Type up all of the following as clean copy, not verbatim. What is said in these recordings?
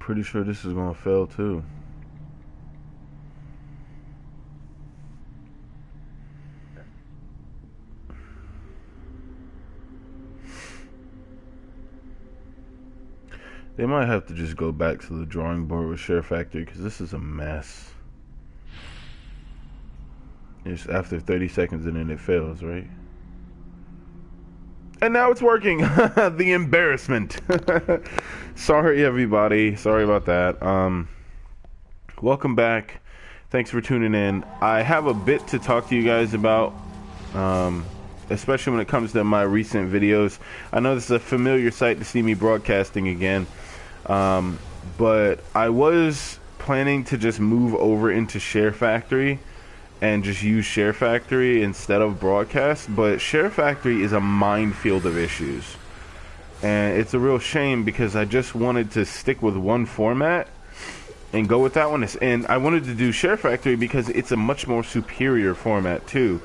pretty sure this is gonna fail too. They might have to just go back to the drawing board with Share Factory because this is a mess. It's after 30 seconds and then it fails, right? And now it's working. The embarrassment. Sorry, everybody. Sorry about that. Welcome back. Thanks for tuning in. I have a bit to talk to you guys about, especially when it comes to my recent videos. I know this is a familiar sight to see me broadcasting again, but I was planning to just move over into Share Factory and just use Share Factory instead of broadcast, but Share Factory is a minefield of issues, and it's a real shame because I just wanted to stick with one format and go with that one. And I wanted to do Share Factory because it's a much more superior format too,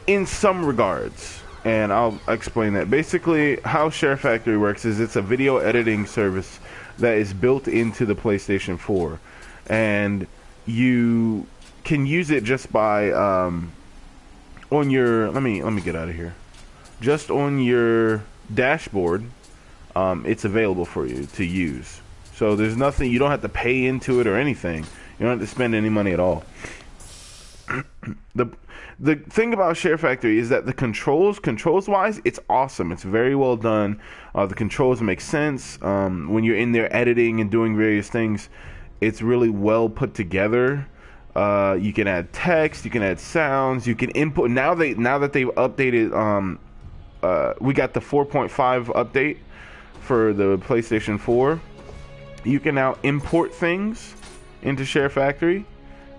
in some regards, and I'll explain that. Basically, how Share Factory works is it's a video editing service that is built into the PlayStation 4, and you can use it just by on your let me get out of here. Just on your dashboard, it's available for you to use. So there's nothing, you don't have to pay into it or anything. You don't have to spend any money at all. The thing about Share Factory is that the controls wise, it's awesome. It's very well done. The controls make sense. When you're in there editing and doing various things, it's really well put together. You can add text, you can add sounds, you can input. Now that they've updated, we got the 4.5 update for the PlayStation 4. You can now import things into Share Factory,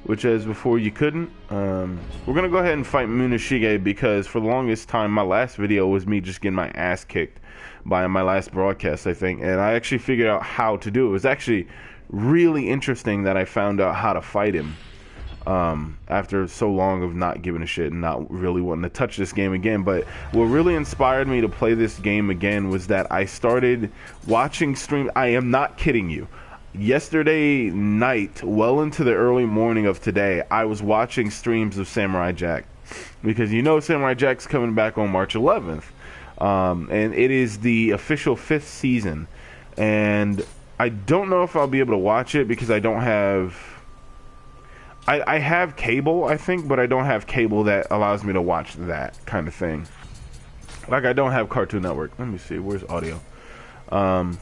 which as before you couldn't. We're gonna go ahead and fight Munashige because for the longest time my last video was me just getting my ass kicked by my last broadcast, I think, and I actually figured out how to do it. It was actually really interesting that I found out how to fight him. After so long of not giving a shit and not really wanting to touch this game again. But what really inspired me to play this game again was that I started watching streams. I am not kidding you. Yesterday night, well into the early morning of today, I was watching streams of Samurai Jack. Because you know Samurai Jack's coming back on March 11th. And it is the official 5th season. And I don't know if I'll be able to watch it because I don't have... I have cable, I think, but I don't have cable that allows me to watch that kind of thing. Like, I don't have Cartoon Network. Let me see, where's audio? So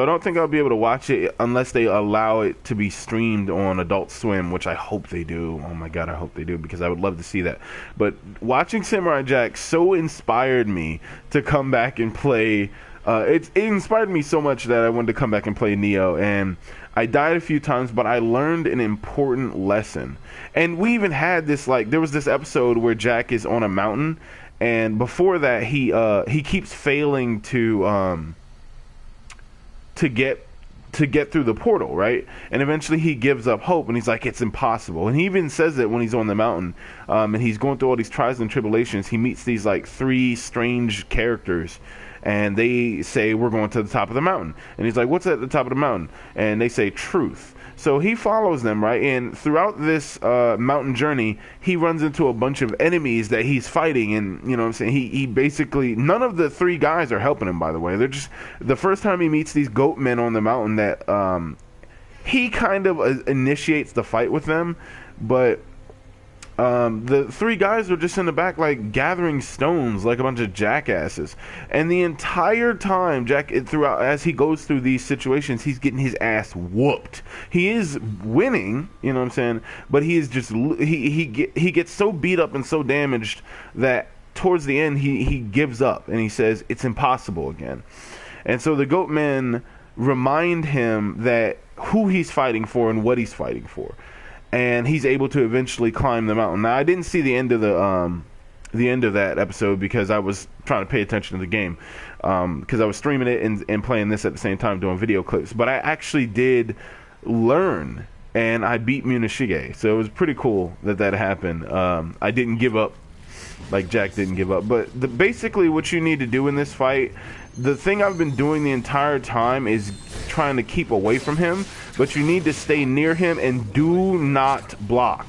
I don't think I'll be able to watch it unless they allow it to be streamed on Adult Swim, which I hope they do. Oh my god, I hope they do, because I would love to see that. But watching Samurai Jack so inspired me to come back and play... it inspired me so much that I wanted to come back and play Nioh, and I died a few times, but I learned an important lesson. And we even had this, like, there was this episode where Jack is on a mountain, and before that he keeps failing to get through the portal, right? And eventually he gives up hope, and he's like, it's impossible. And he even says it when he's on the mountain, and he's going through all these trials and tribulations. He meets these like 3 strange characters, and they say, we're going to the top of the mountain. And he's like, what's at the top of the mountain? And they say, truth. So he follows them, right? And throughout this mountain journey, he runs into a bunch of enemies that he's fighting. And, you know what I'm saying? He basically, none of the 3 guys are helping him, by the way. They're just, the first time he meets these goat men on the mountain that he kind of initiates the fight with them. But the 3 guys are just in the back, like, gathering stones like a bunch of jackasses. And the entire time, throughout, as he goes through these situations, he's getting his ass whooped. He is winning, you know what I'm saying? But he is just, he gets so beat up and so damaged that towards the end, he gives up. And he says, it's impossible again. And so the goat men remind him that who he's fighting for and what he's fighting for. And he's able to eventually climb the mountain. Now, I didn't see the end of the end of that episode because I was trying to pay attention to the game, because I was streaming it and playing this at the same time, doing video clips. But I actually did learn, and I beat Munashige, so it was pretty cool that happened. I didn't give up like Jack didn't give up. But basically what you need to do in this fight The thing I've been doing the entire time is trying to keep away from him, but you need to stay near him and do not block.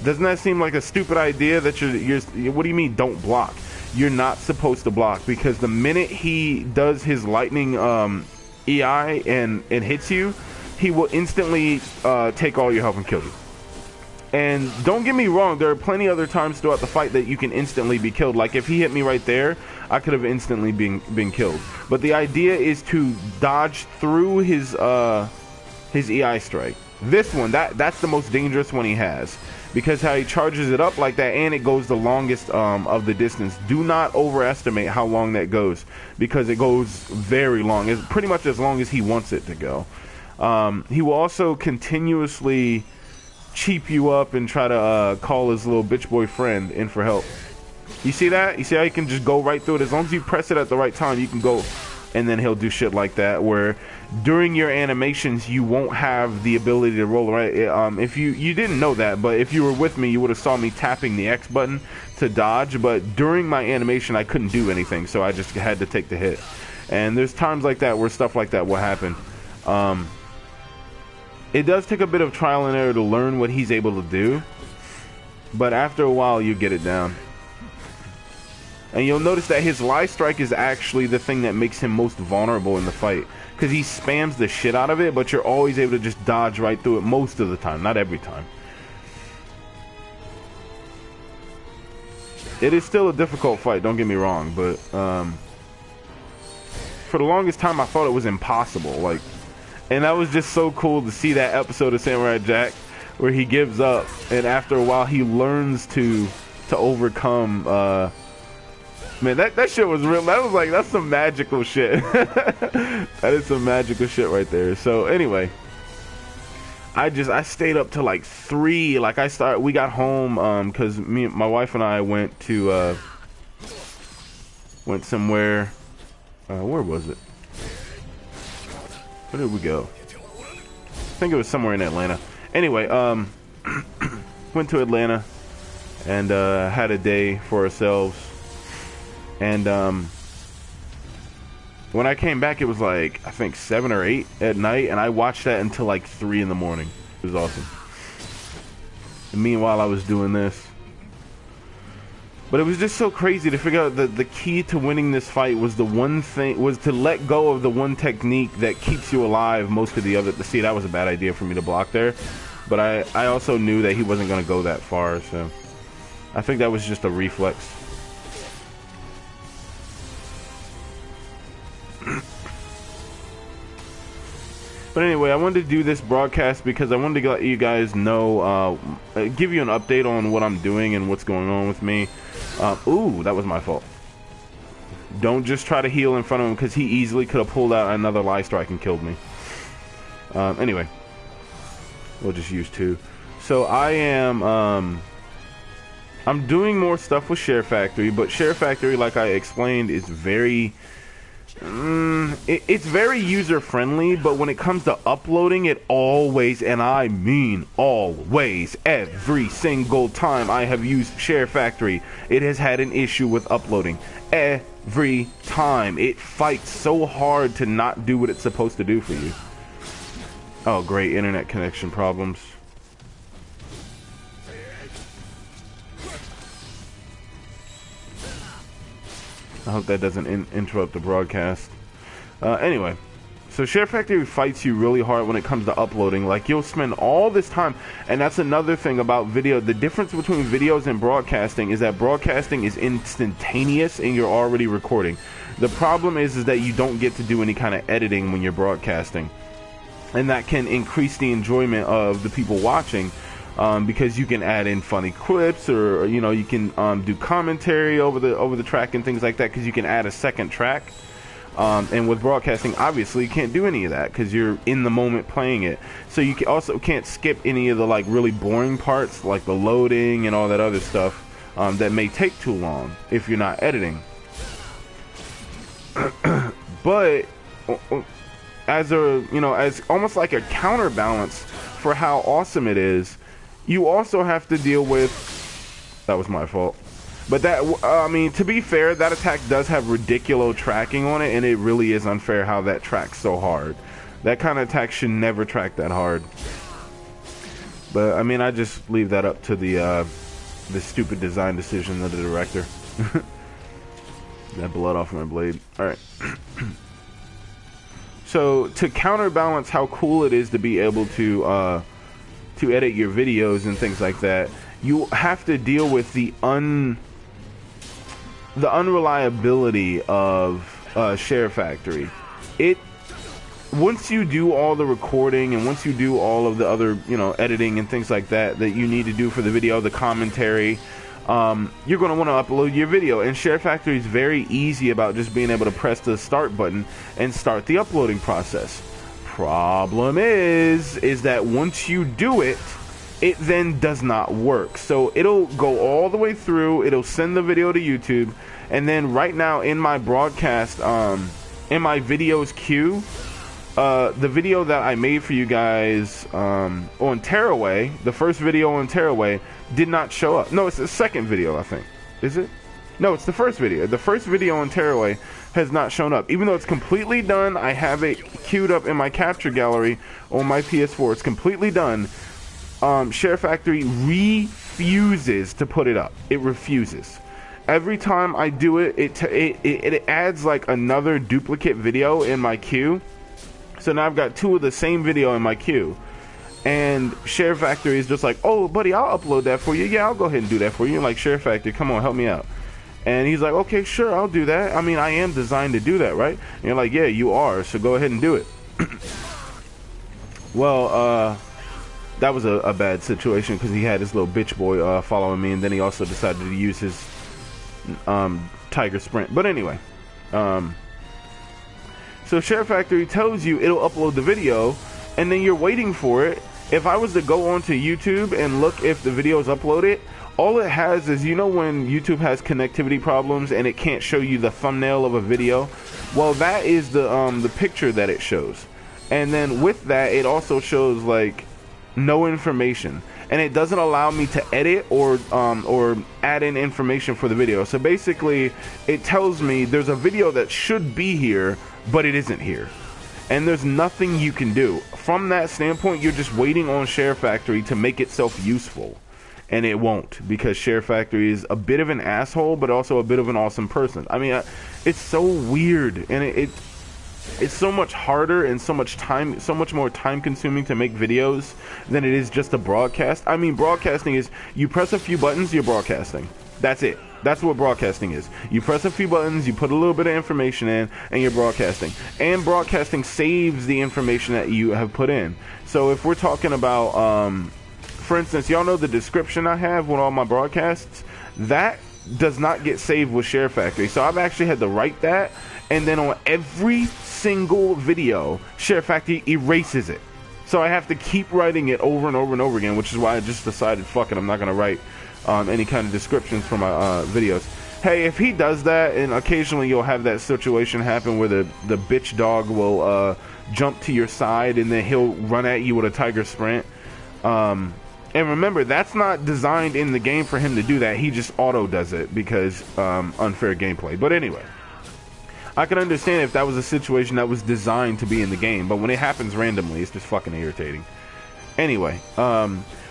Doesn't that seem like a stupid idea that you're what do you mean don't block? You're not supposed to block, because the minute he does his lightning EI and hits you, he will instantly take all your health and kill you. And don't get me wrong, there are plenty other times throughout the fight that you can instantly be killed. Like if he hit me right there, I could have instantly been killed. But the idea is to dodge through his EI strike. This one, that's the most dangerous one he has, because how he charges it up like that, and it goes the longest of the distance. Do not overestimate how long that goes, because it goes very long. It's pretty much as long as he wants it to go. He will also continuously cheap you up and try to call his little bitch boy friend in for help. You see that? You see how you can just go right through it? As long as you press it at the right time, you can go, and then he'll do shit like that, where during your animations you won't have the ability to roll right. If you didn't know that, but if you were with me, you would have saw me tapping the X button to dodge, but during my animation I couldn't do anything, so I just had to take the hit. And there's times like that where stuff like that will happen. It does take a bit of trial and error to learn what he's able to do, but after a while you get it down. And you'll notice that his life strike is actually the thing that makes him most vulnerable in the fight, because he spams the shit out of it, but you're always able to just dodge right through it most of the time, not every time. It is still a difficult fight, don't get me wrong, but for the longest time I thought it was impossible. Like, and that was just so cool to see that episode of Samurai Jack where he gives up, and after a while he learns to overcome. Man, that shit was real. That was like, that's some magical shit. That is some magical shit right there. So anyway, I stayed up till like 3. Like we got home because my wife and I went somewhere. Where was it? Where did we go? I think it was somewhere in Atlanta. Anyway, went to Atlanta and had a day for ourselves. And when I came back, it was like, I think 7 or 8 at night, and I watched that until like 3 in the morning. It was awesome. And meanwhile, I was doing this. But it was just so crazy to figure out that the key to winning this fight was to let go of the one technique that keeps you alive most of the other. See, that was a bad idea for me to block there. But I also knew that he wasn't going to go that far, so I think that was just a reflex. But anyway, I wanted to do this broadcast because I wanted to let you guys know, give you an update on what I'm doing and what's going on with me. Ooh, that was my fault. Don't just try to heal in front of him, because he easily could have pulled out another life strike and killed me. Anyway, we'll just use 2. So I am, I'm doing more stuff with Share Factory, but Share Factory, like I explained, is very... it's very user friendly, but when it comes to uploading, it always, and I mean always, every single time I have used Share Factory, it has had an issue with uploading. Every time. It fights so hard to not do what it's supposed to do for you. Oh great, internet connection problems. I hope that doesn't interrupt the broadcast. Anyway, so Share Factory fights you really hard when it comes to uploading. Like, you'll spend all this time, and that's another thing about video. The difference between videos and broadcasting is that broadcasting is instantaneous and you're already recording. The problem is that you don't get to do any kind of editing when you're broadcasting, and that can increase the enjoyment of the people watching. Because you can add in funny clips, or you know, you can do commentary over the track and things like that, because you can add a second track. And with broadcasting, obviously you can't do any of that because you're in the moment playing it. So you also can't skip any of the like really boring parts, like the loading and all that other stuff that may take too long if you're not editing. But as almost like a counterbalance for how awesome it is, you also have to deal with, that was my fault, But that, I mean, to be fair, that attack does have ridiculous tracking on it, and it really is unfair how that tracks so hard. That kind of attack should never track that hard. But I mean, I just leave that up to the stupid design decision of the director. That blood off my blade. All right. So to counterbalance how cool it is to be able to edit your videos and things like that, you have to deal with the unreliability of Share Factory. Once you do all the recording and once you do all of the other, editing and things like that you need to do for the video, the commentary, you're going to want to upload your video. And Share Factory is very easy about just being able to press the start button and start the uploading process. Problem is that once you do it, it then does not work. So it'll go all the way through, it'll send the video to YouTube, and then right now in my broadcast, in my videos queue, the video that I made for you guys on Tearaway, the first video on Tearaway, did not show up. No, it's the second video, I think. Is it? No, it's the first video. The first video on Tearaway has not shown up. Even though it's completely done, I have it queued up in my capture gallery on my PS4. It's completely done. Share Factory refuses to put it up. It refuses. Every time I do it, it adds like another duplicate video in my queue. So now I've got two of the same video in my queue. And Share Factory is just like, oh, buddy, I'll upload that for you. Yeah, I'll go ahead and do that for you. Like, Share Factory, come on, help me out. And he's like, okay, sure, I'll do that. I mean, I am designed to do that, right? And you're like, yeah, you are, so go ahead and do it. Well, that was a bad situation because he had his little bitch boy following me, and then he also decided to use his Tiger Sprint. But anyway, so Share Factory tells you it'll upload the video, and then you're waiting for it. If I was to go onto YouTube and look if the video is uploaded, all it has is, when YouTube has connectivity problems and it can't show you the thumbnail of a video, well, that is the picture that it shows. And then with that, it also shows like no information, and it doesn't allow me to edit or add in information for the video. So basically, it tells me there's a video that should be here, but it isn't here, and there's nothing you can do. From that standpoint, you're just waiting on Share Factory to make itself useful, and it won't, because Share Factory is a bit of an asshole, but also a bit of an awesome person. I mean, it's so weird, and it's so much harder and so much more time consuming to make videos than it is just a broadcast. I mean, broadcasting is, you press a few buttons, you're broadcasting. That's it. That's what broadcasting is. You press a few buttons, you put a little bit of information in, and you're broadcasting. And broadcasting saves the information that you have put in. So if we're talking about, for instance, y'all know the description I have with all my broadcasts? That does not get saved with Share Factory. So I've actually had to write that, and then on every single video, Share Factory erases it. So I have to keep writing it over and over and over again, which is why I just decided, fuck it, I'm not going to write any kind of descriptions for my videos. Hey, if he does that, and occasionally you'll have that situation happen where the bitch dog will jump to your side and then he'll run at you with a Tiger Sprint. And remember, that's not designed in the game for him to do that. He just auto does it because unfair gameplay. But anyway, I can understand if that was a situation that was designed to be in the game, but when it happens randomly, it's just fucking irritating. Anyway,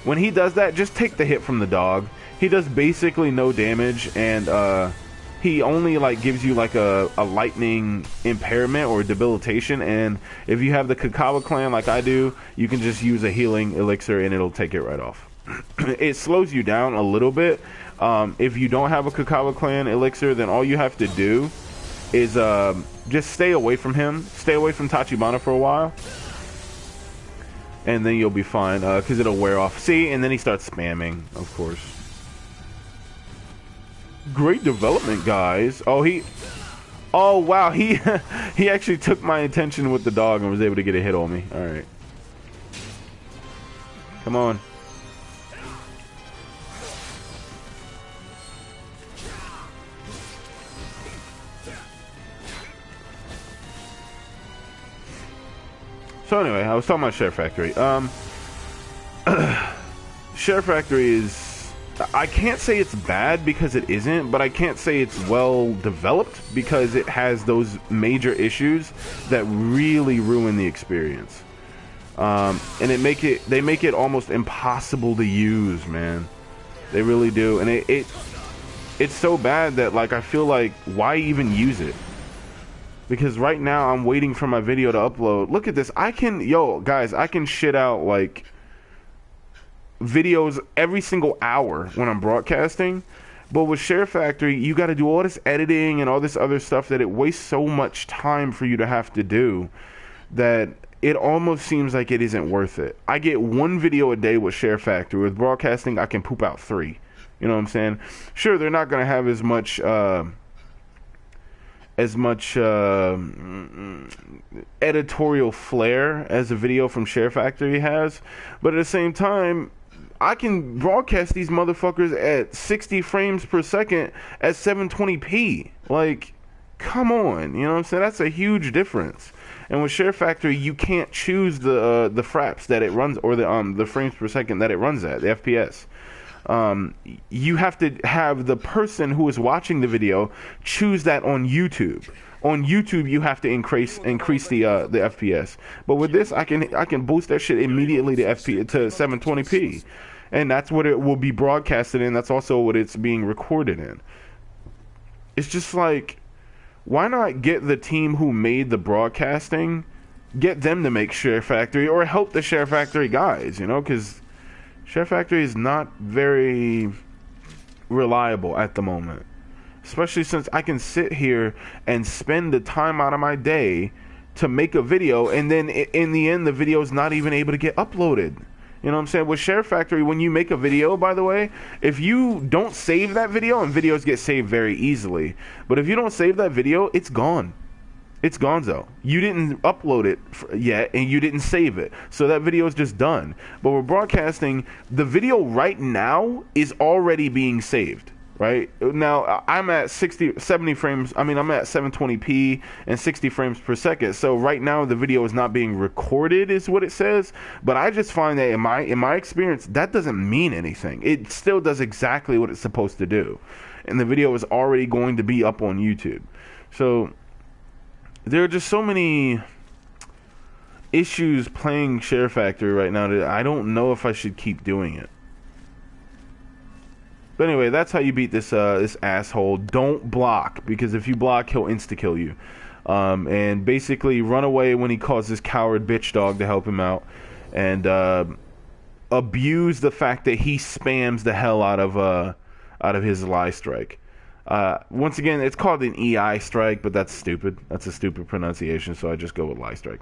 when he does that, just take the hit from the dog. He does basically no damage, and he only like gives you like a lightning impairment or debilitation. And if you have the Kakawa clan like I do, you can just use a healing elixir and it'll take it right off. It slows you down a little bit. If you don't have a Kakawa clan elixir, then all you have to do is just stay away from him. Stay away from Tachibana for a while, and then you'll be fine, because it'll wear off. See, and then he starts spamming, of course. Great development, guys. Oh wow, he he actually took my attention with the dog and was able to get a hit on me. All right, come on. So anyway, I was talking about Share Factory. Share Factory is I can't say it's bad because it isn't, but I can't say it's well developed because it has those major issues that really ruin the experience. And they make it almost impossible to use, man. They really do, and it's so bad that, like, I feel like, why even use it? Because right now I'm waiting for my video to upload. Look at this. Guys, I can shit out like videos every single hour when I'm broadcasting. But with Share Factory, you got to do all this editing and all this other stuff that it wastes so much time for you to have to do that it almost seems like it isn't worth it. I get one video a day with Share Factory. With broadcasting, I can poop out 3. You know what I'm saying? Sure, they're not going to have as much editorial flair as a video from Share Factory has, but at the same time, I can broadcast these motherfuckers at 60 frames per second at 720p. Like, come on, you know what I'm saying? That's a huge difference. And with Share Factory, you can't choose the fraps that it runs, or the frames per second that it runs at, the FPS. You have to have the person who is watching the video choose that on YouTube. On YouTube, you have to increase the FPS. But with this, I can boost that shit immediately to 720p, and that's what it will be broadcasted in. That's also what it's being recorded in. It's just like, why not get the team who made the broadcasting, get them to make Share Factory, or help the Share Factory guys, you know, because Share Factory is not very reliable at the moment. Especially since I can sit here and spend the time out of my day to make a video, and then in the end, the video is not even able to get uploaded. You know what I'm saying? With Share Factory, when you make a video, by the way, if you don't save that video, and videos get saved very easily, but if you don't save that video, it's gone. It's gonzo. You didn't upload it yet, and you didn't save it. So that video is just done. But we're broadcasting, the video right now is already being saved. Right now, I'm at 70 frames. I mean, I'm at 720p and 60 frames per second. So right now, the video is not being recorded, is what it says. But I just find that in my experience, that doesn't mean anything. It still does exactly what it's supposed to do, and the video is already going to be up on YouTube. So there are just so many issues playing Share Factory right now that I don't know if I should keep doing it. But anyway, that's how you beat this asshole. Don't block, because if you block, he'll insta-kill you. And basically run away when he calls this coward bitch dog to help him out. And abuse the fact that he spams the hell out of his lie strike. Once again, it's called an EI strike, but that's stupid. That's a stupid pronunciation, so I just go with lie strike.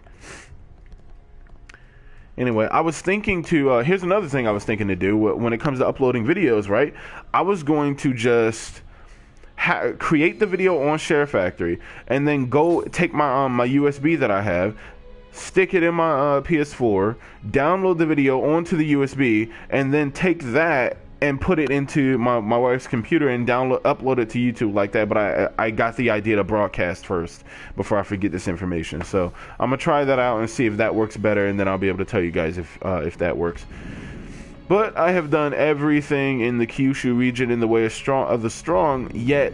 Anyway, I was thinking here's another thing I was thinking to do when it comes to uploading videos, right? I was going to just create the video on Share Factory, and then go take my my USB that I have, stick it in my PS4, download the video onto the USB, and then take that and put it into my wife's computer and upload it to YouTube like that. But I got the idea to broadcast first before I forget this information. So I'm gonna try that out and see if that works better, and then I'll be able to tell you guys if that works. But I have done everything in the Kyushu region in the way of the strong, yet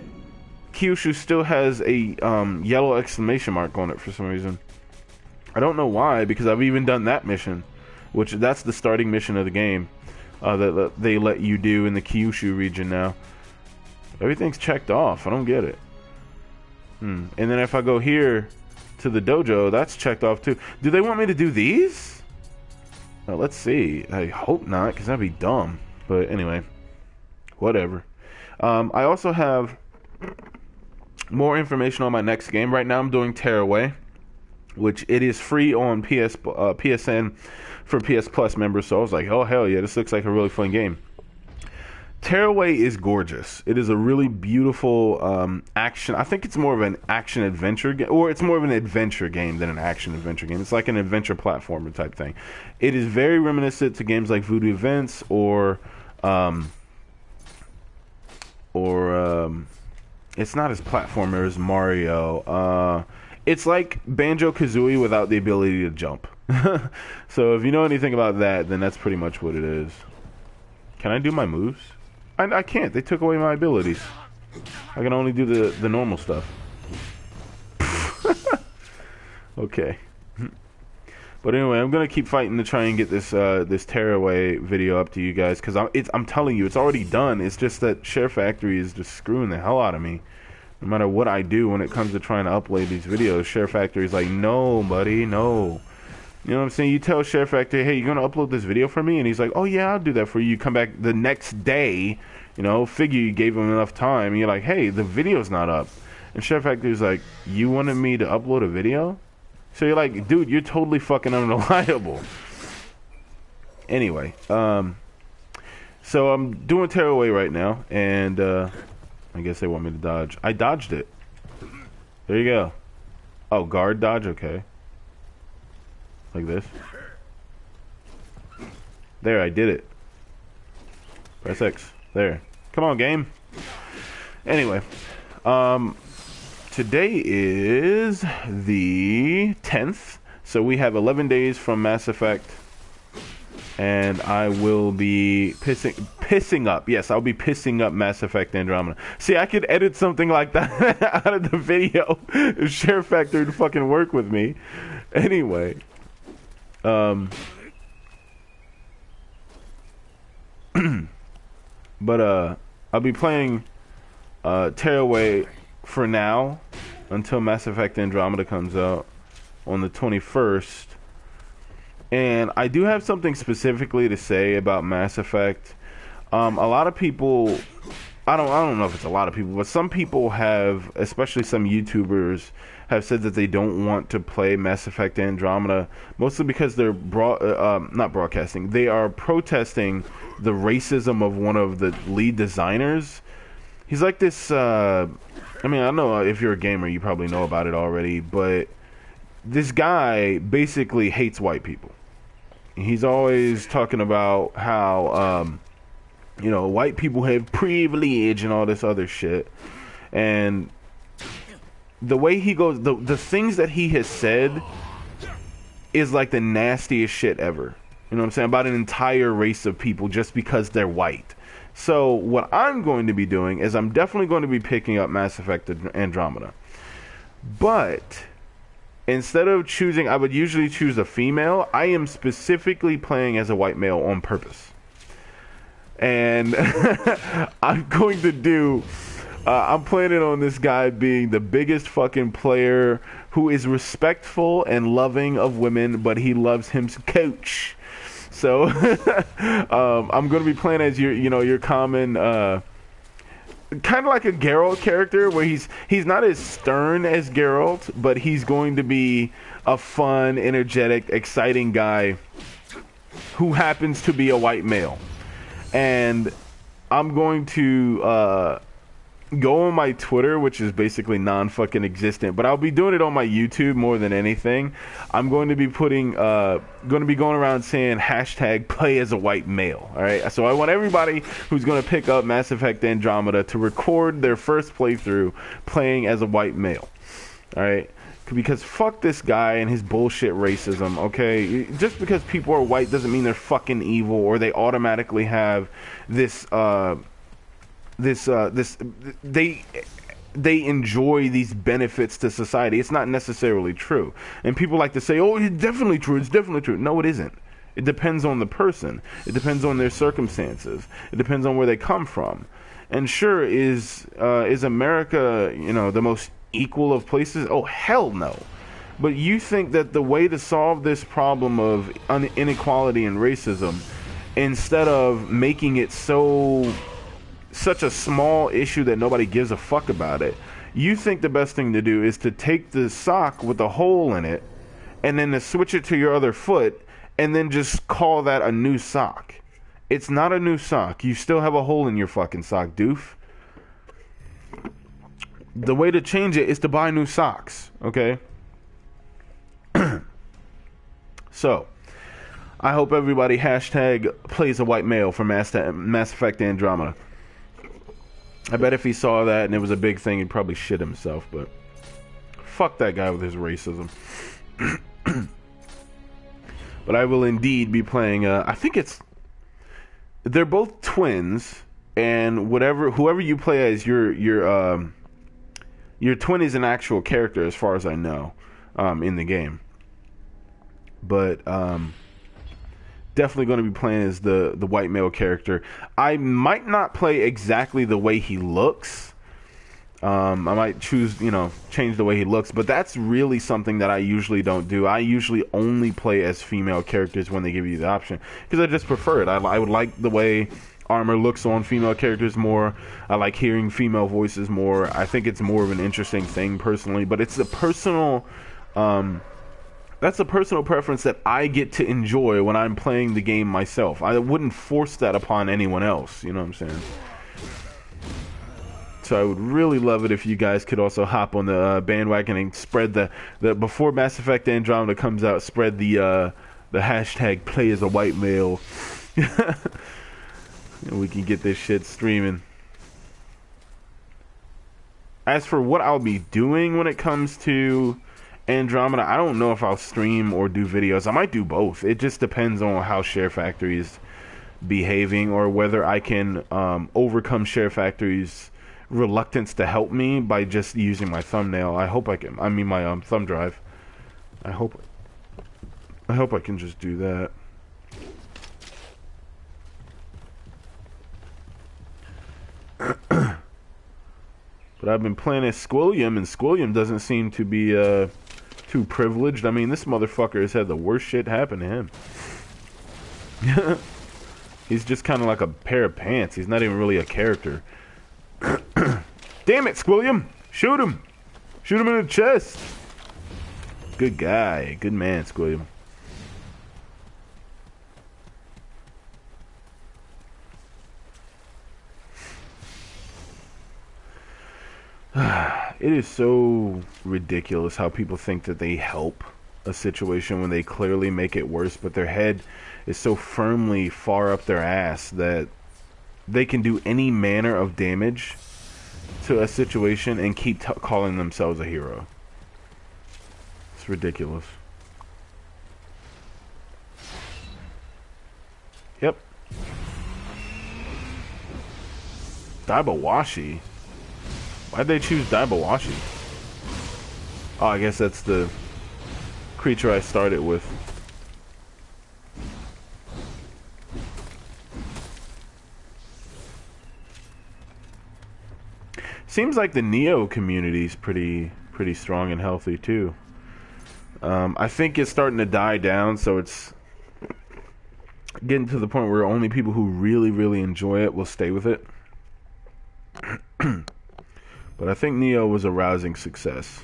Kyushu still has a yellow exclamation mark on it for some reason. I don't know why, because I've even done that mission, which that's the starting mission of the game. That they let you do in the Kyushu region now. Everything's checked off. I don't get it. And then if I go here to the dojo, that's checked off too. Do they want me to do these? Let's see. I hope not, because that'd be dumb. But anyway, whatever. I also have more information on my next game. Right now I'm doing Tearaway, which it is free on PSN for PS Plus members. So I was like, oh hell yeah, this looks like a really fun game. Tearaway is gorgeous. It is a really beautiful action. I think it's more of an action adventure game, or it's more of an adventure game than an action adventure game. It's like an adventure platformer type thing. It is very reminiscent to games like Voodoo Events or it's not as platformer as Mario. It's like Banjo-Kazooie without the ability to jump. So if you know anything about that, then that's pretty much what it is. Can I do my moves? I can't. They took away my abilities. I can only do the normal stuff. Okay. But anyway, I'm gonna keep fighting to try and get this this tearaway video up to you guys, because I'm telling you, it's already done. It's just that Share Factory is just screwing the hell out of me. No matter what I do when it comes to trying to upload these videos, Share Factory is like, no, buddy, no. You know what I'm saying? You tell Share Factory, hey, you're gonna upload this video for me, and he's like, oh yeah, I'll do that for you. You come back the next day, you know, figure you gave him enough time, and you're like, hey, the video's not up. And Share Factory's like, you wanted me to upload a video? So you're like, dude, you're totally fucking unreliable. Anyway, so I'm doing tearaway right now, and I guess they want me to dodge. I dodged it. There you go. Oh, guard dodge, okay. Like this. There, I did it. Press X. There. Come on, game. Anyway, today is the 10th, so we have 11 days from Mass Effect, and I will be pissing up. Yes, I'll be pissing up Mass Effect Andromeda. See, I could edit something like that out of the video if Share Factory to fucking work with me. Anyway, but I'll be playing Tearaway for now until Mass Effect Andromeda comes out on the 21st. And I do have something specifically to say about Mass Effect. A lot of people, I don't know if it's a lot of people, but some people have, especially some YouTubers, have said that they don't want to play Mass Effect Andromeda, mostly because they're not broadcasting. They are protesting the racism of one of the lead designers. He's like this, I mean, I don't know if you're a gamer, you probably know about it already, but this guy basically hates white people. He's always talking about how, you know, white people have privilege and all this other shit. And the way he goes, the things that he has said is like the nastiest shit ever. You know what I'm saying? About an entire race of people just because they're white. So what I'm going to be doing is I'm definitely going to be picking up Mass Effect Andromeda. But instead of choosing, I would usually choose a female. I am specifically playing as a white male on purpose. And I'm going to do, I'm planning on this guy being the biggest fucking player who is respectful and loving of women, but he loves him some coach. So I'm going to be playing as your common, kind of like a Geralt character, where he's not as stern as Geralt, but he's going to be a fun, energetic, exciting guy who happens to be a white male. And I'm going to go on my Twitter, which is basically non-fucking existent, but I'll be doing it on my YouTube more than anything. I'm going to be going around saying hashtag play as a white male. All right. So I want everybody who's going to pick up Mass Effect Andromeda to record their first playthrough playing as a white male. All right. Because fuck this guy and his bullshit racism, okay? Just because people are white doesn't mean they're fucking evil or they automatically have this they enjoy these benefits to society. It's not necessarily true. And people like to say, oh, it's definitely true, it's definitely true. No, it isn't. It depends on the person. It depends on their circumstances. It depends on where they come from. And sure, is America, you know, the most equal of places? Oh, hell no. But you think that the way to solve this problem of inequality and racism, instead of making it such a small issue that nobody gives a fuck about it, you think the best thing to do is to take the sock with a hole in it and then to switch it to your other foot and then just call that a new sock. It's not a new sock. You still have a hole in your fucking sock, doof. The way to change it is to buy new socks, okay? So, I hope everybody hashtag plays a white male for Mass Effect Andromeda. I bet if he saw that and it was a big thing, he'd probably shit himself, but fuck that guy with his racism. But I will indeed be playing, I think they're both twins, and whoever you play as, your twin is an actual character, as far as I know, in the game. But definitely going to be playing as the white male character. I might not play exactly the way he looks. I might change the way he looks, but that's really something that I usually don't do. I usually only play as female characters when they give you the option, because I just prefer it. I would like the way armor looks on female characters more. I like hearing female voices more. I think it's more of an interesting thing personally, but it's a personal that's a personal preference that I get to enjoy when I'm playing the game myself. I wouldn't force that upon anyone else, you know what I'm saying? So I would really love it if you guys could also hop on the bandwagon and spread the before Mass Effect Andromeda comes out, spread the hashtag play as a white male. And we can get this shit streaming. As for what I'll be doing when it comes to Andromeda, I don't know if I'll stream or do videos. I might do both. It just depends on how Share Factory is behaving, or whether I can overcome Share Factory's reluctance to help me by just using my thumbnail. I hope I can. I mean, my thumb drive. I hope I can just do that. But I've been playing as Squilliam, and Squilliam doesn't seem to be too privileged. I mean, this motherfucker has had the worst shit happen to him. He's just kind of like a pair of pants. He's not even really a character. Damn it, Squilliam! Shoot him! Shoot him in the chest! Good guy. Good man, Squilliam. It is so ridiculous how people think that they help a situation when they clearly make it worse, but their head is so firmly far up their ass that they can do any manner of damage to a situation and keep calling themselves a hero. It's ridiculous. Yep. Daibawashi? Why'd they choose Daibawashi? Oh, I guess that's the creature I started with. Seems like the Nioh community is pretty strong and healthy too. I think it's starting to die down, so it's getting to the point where only people who really enjoy it will stay with it. But I think Nioh was a rousing success.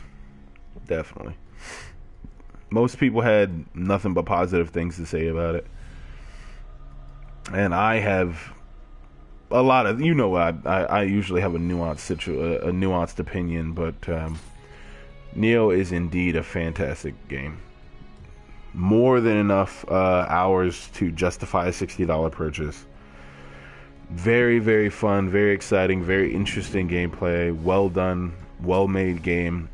Definitely. Most people had nothing but positive things to say about it. And I have a lot of, I usually have a nuanced opinion, but Nioh is indeed a fantastic game. More than enough hours to justify a $60 purchase. Very fun, very exciting, very interesting gameplay. Well done, well made game.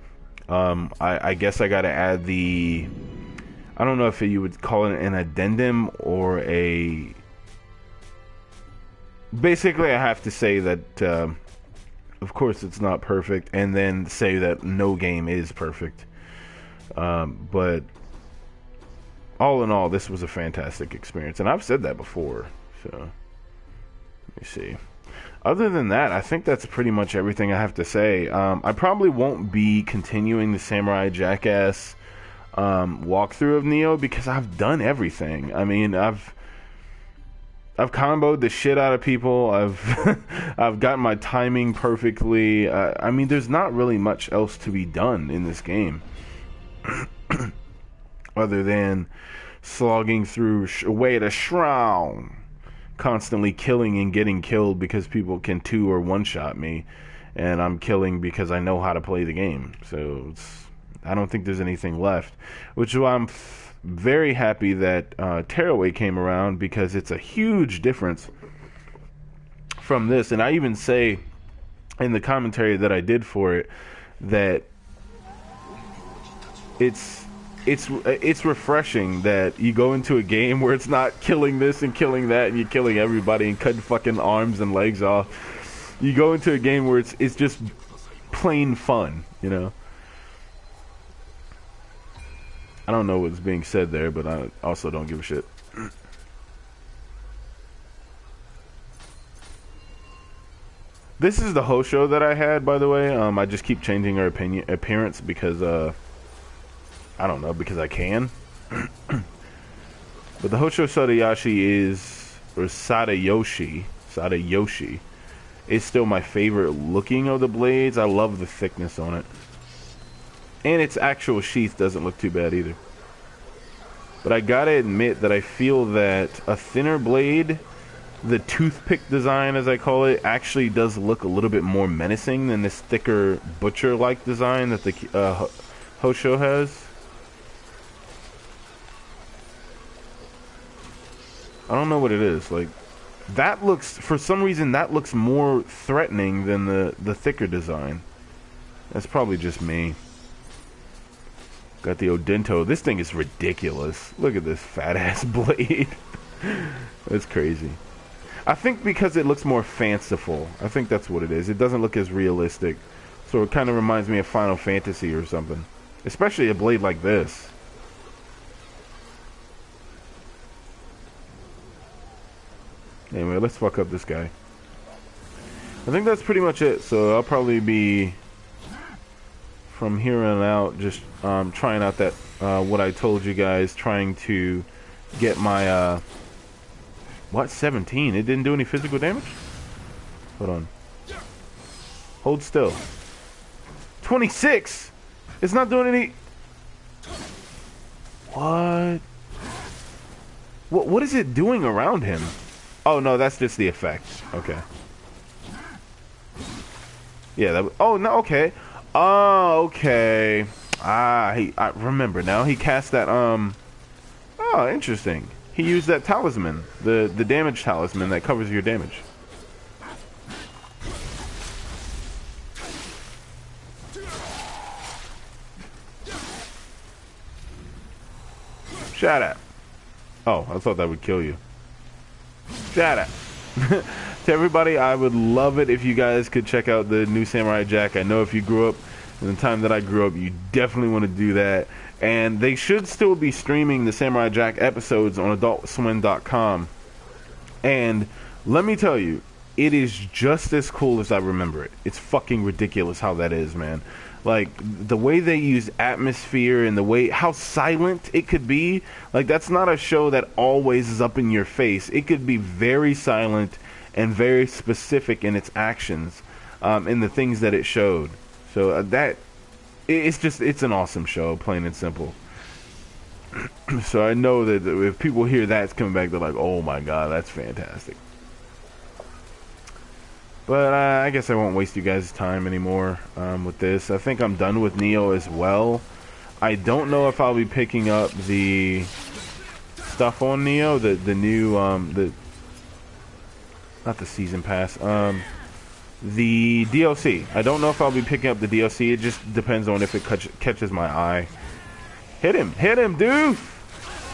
I guess I gotta add I don't know if you would call it an addendum or a... Basically, I have to say that, of course, it's not perfect, and then say that no game is perfect. But all in all, this was a fantastic experience, and I've said that before, so... Let me see. Other than that, I think that's pretty much everything I have to say. I probably won't be continuing the Samurai Jackass walkthrough of Nioh, because I've done everything. I mean, I've comboed the shit out of people. I've gotten my timing perfectly. I mean, there's not really much else to be done in this game other than slogging through away at a shroud. Constantly killing and getting killed because people can 2 or 1-shot me, and I'm killing because I know how to play the game. So I don't think there's anything left, which is why I'm very happy that Tearaway came around, because it's a huge difference from this. And I even say in the commentary that I did for it that it's it's refreshing that you go into a game where it's not killing this and killing that and you're killing everybody and cutting fucking arms and legs off. You go into a game where it's just plain fun, you know. I don't know what's being said there, but I also don't give a shit. This is the Hosho that I had, by the way. I just keep changing her appearance because, I don't know, because I can. But the Hosho Sadayoshi, is still my favorite looking of the blades. I love the thickness on it. And its actual sheath doesn't look too bad either. But I gotta admit that I feel that a thinner blade, the toothpick design, as I call it, actually does look a little bit more menacing than this thicker butcher-like design that the Hosho has. I don't know what it is. Like, that looks, for some reason, that looks more threatening than the thicker design. That's probably just me. Got the Odento. This thing is ridiculous. Look at this fat-ass blade. That's crazy. I think because it looks more fanciful. I think that's what it is. It doesn't look as realistic. So it kind of reminds me of Final Fantasy or something. Especially a blade like this. Anyway, let's fuck up this guy. I think that's pretty much it. So I'll probably be, from here on out, just trying out that, what I told you guys, trying to get my, what, 17? It didn't do any physical damage? Hold on. Hold still. 26! It's not doing any... What is it doing around him? Oh, no, that's just the effect. Okay. Yeah, that... Oh, no, okay. Oh, okay. I remember now. He cast that, Oh, interesting. He used that talisman. The damage talisman that covers your damage. Shut up. Oh, I thought that would kill you. Shut up. To everybody, I would love it if you guys could check out the new Samurai Jack. I know if you grew up in the time that I grew up, you definitely want to do that. And they should still be streaming the Samurai Jack episodes on AdultSwim.com. And let me tell you, it is just as cool as I remember it. It's fucking ridiculous how that is, man. Like, the way they use atmosphere and the way, how silent it could be. Like, that's not a show that always is up in your face. It could be very silent and very specific in its actions, in the things that it showed. So it's an awesome show, plain and simple. So I know that if people hear that's coming back, they're like, oh my god, that's fantastic. But I guess I won't waste you guys' time anymore with this. I think I'm done with Nioh as well. I don't know if I'll be picking up the stuff on Nioh, the new, not the season pass, the DLC. I don't know if I'll be picking up the DLC. It just depends on if it catches my eye. Hit him, dude!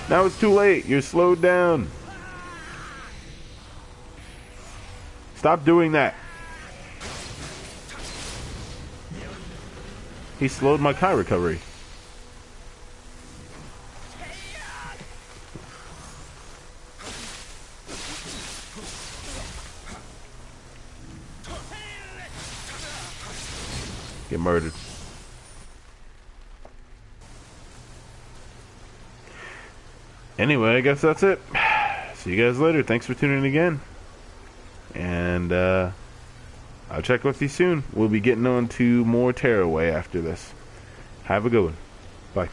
Now it's too late. You're slowed down. Stop doing that. He slowed my Kai recovery. Get murdered. Anyway, I guess that's it. See you guys later. Thanks for tuning in again. And I'll check with you soon. We'll be getting on to more Tearaway after this. Have a good one. Bye.